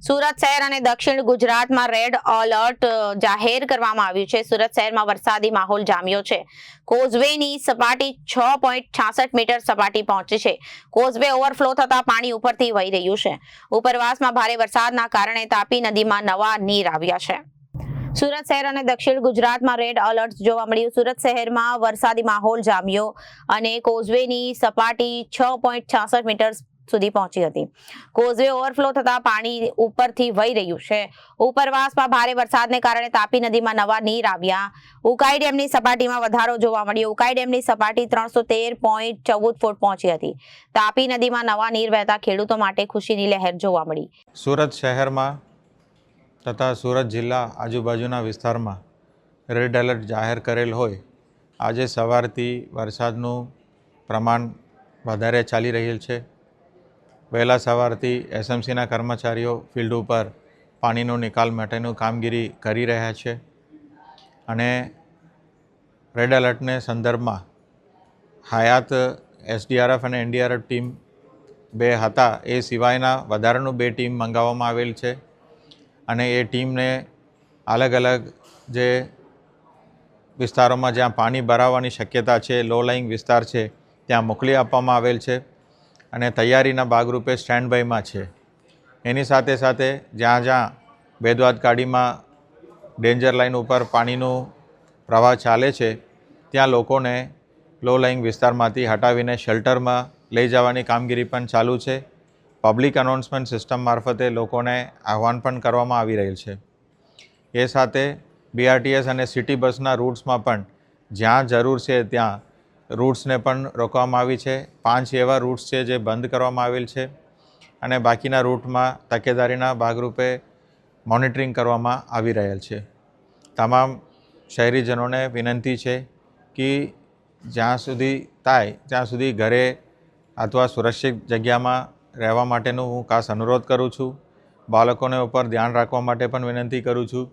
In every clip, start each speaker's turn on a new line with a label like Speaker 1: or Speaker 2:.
Speaker 1: સુરત શહેર અને દક્ષિણ ગુજરાતમાં રેડ એલર્ટ જાહેર કરવામાં આવ્યું છે. સુરત શહેરમાં વરસાદી માહોલ જામ્યો છે. કોઝવેની સપાટી 6.66 મીટર સપાટી પહોંચી છે. કોઝવે ઓવરફ્લો થતા પાણી ઉપરથી વહી રહ્યું છે. ઉપરવાસમાં ભારે વરસાદના કારણે તાપી નદીમાં નવા નીર આવ્યા છે. સુરત શહેર અને દક્ષિણ ગુજરાતમાં રેડ એલર્ટ જોવા મળ્યું. સુરત શહેરમાં વરસાદી માહોલ જામ્યો અને કોઝવેની સપાટી 6.66 મીટર સુધી પહોંચી હતી. કોઝવે ઓવરફ્લો થતા પાણી ઉપરથી વહી રહ્યું છે. ઉપરવાસમાં ભારે વરસાદને કારણે તાપી નદીમાં નવા નીર આવ્યા. ઉકાઈ ડેમની સપાટીમાં વધારો જોવા મળ્યો. ઉકાઈ ડેમની સપાટી 313.14 ફૂટ પહોંચી હતી. તાપી નદીમાં નવા નીર વહેતા ખેડૂતો માટે ખુશીની લહેર જોવા મળી.
Speaker 2: સુરત શહેરમાં તથા સુરત જિલ્લા આજુબાજુના વિસ્તારમાં રેડ એલર્ટ જાહેર કરેલ હોય. આજે સવારથી વરસાદનું પ્રમાણ વધારે ચાલી રહેલ છે. વહેલા સવારથી એસએમસીના કર્મચારીઓ ફિલ્ડ ઉપર પાણીનો નિકાલ માટેનું કામગીરી કરી રહ્યા છે અને રેડ એલર્ટને સંદર્ભમાં હયાત એસડીઆરએફ અને એનડીઆરએફ ટીમ 2 હતા. એ સિવાયના વધારાનું 2 ટીમ મંગાવવામાં આવેલ છે અને એ ટીમને અલગ અલગ જે વિસ્તારોમાં જ્યાં પાણી ભરાવાની શક્યતા છે, લો લાઇંગ વિસ્તાર છે, ત્યાં મોકલી આપવામાં આવેલ છે અને તૈયારીના ભાગરૂપે સ્ટેન્ડ બાયમાં છે. એની સાથે સાથે જ્યાં જ્યાં બેદવાદ ગાડીમાં ડેન્જર લાઇન ઉપર પાણીનું પ્રવાહ ચાલે છે ત્યાં લોકોને લો લાઇંગ વિસ્તારમાંથી હટાવીને શેલ્ટરમાં લઈ જવાની કામગીરી પણ ચાલુ છે. પબ્લિક અનાઉન્સમેન્ટ સિસ્ટમ મારફતે લોકોને આહવાન પણ કરવામાં આવી રહેલ છે. એ સાથે બીઆરટીએસ અને સિટી બસના રૂટ્સમાં પણ જ્યાં જરૂર છે ત્યાં રૂટ્સને પણ રોકવામાં આવી છે. 5 એવા રૂટ્સ છે જે બંધ કરવામાં આવેલ છે અને બાકીના રૂટમાં તકેદારીના ભાગરૂપે મોનિટરિંગ કરવામાં આવી રહેલ છે. તમામ શહેરીજનોને વિનંતી છે કે જ્યાં સુધી થાય ત્યાં સુધી ઘરે અથવા સુરક્ષિત જગ્યામાં રહેવા માટેનું હું ખાસ અનુરોધ કરું છું. બાળકોને ઉપર ધ્યાન રાખવા માટે પણ વિનંતી કરું છું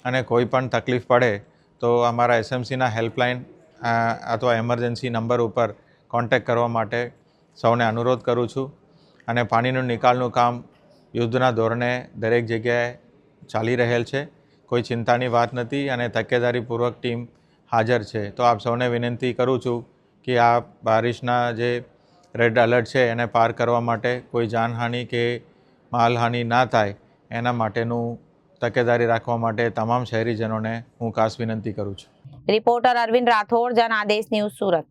Speaker 2: અને કોઈ પણ તકલીફ પડે તો અમારા એસએમસીના હેલ્પલાઇન અથવા એમરજન્સી નંબર ઉપર કોન્ટેક્ટ કરવા માટે સૌને અનુરોધ કરું છું. અને પાણીનું નિકાલનું કામ યુદ્ધના ધોરણે દરેક જગ્યાએ ચાલી રહેલ છે. કોઈ ચિંતાની વાત નથી અને તકેદારીપૂર્વક ટીમ હાજર છે. તો આપ સૌને વિનંતી કરું છું કે આ બારિશના જે રેડ એલર્ટ છે એને પાર કરવા માટે કોઈ જાનહાનિ કે માલહાનિ ના થાય એના માટેનું તકેદારી રાખવા માટે તમામ શહેરીજનોને હું ખાસ વિનંતી કરું છું.
Speaker 1: Reporter Arvind Rathod, Janadesh news, Surat.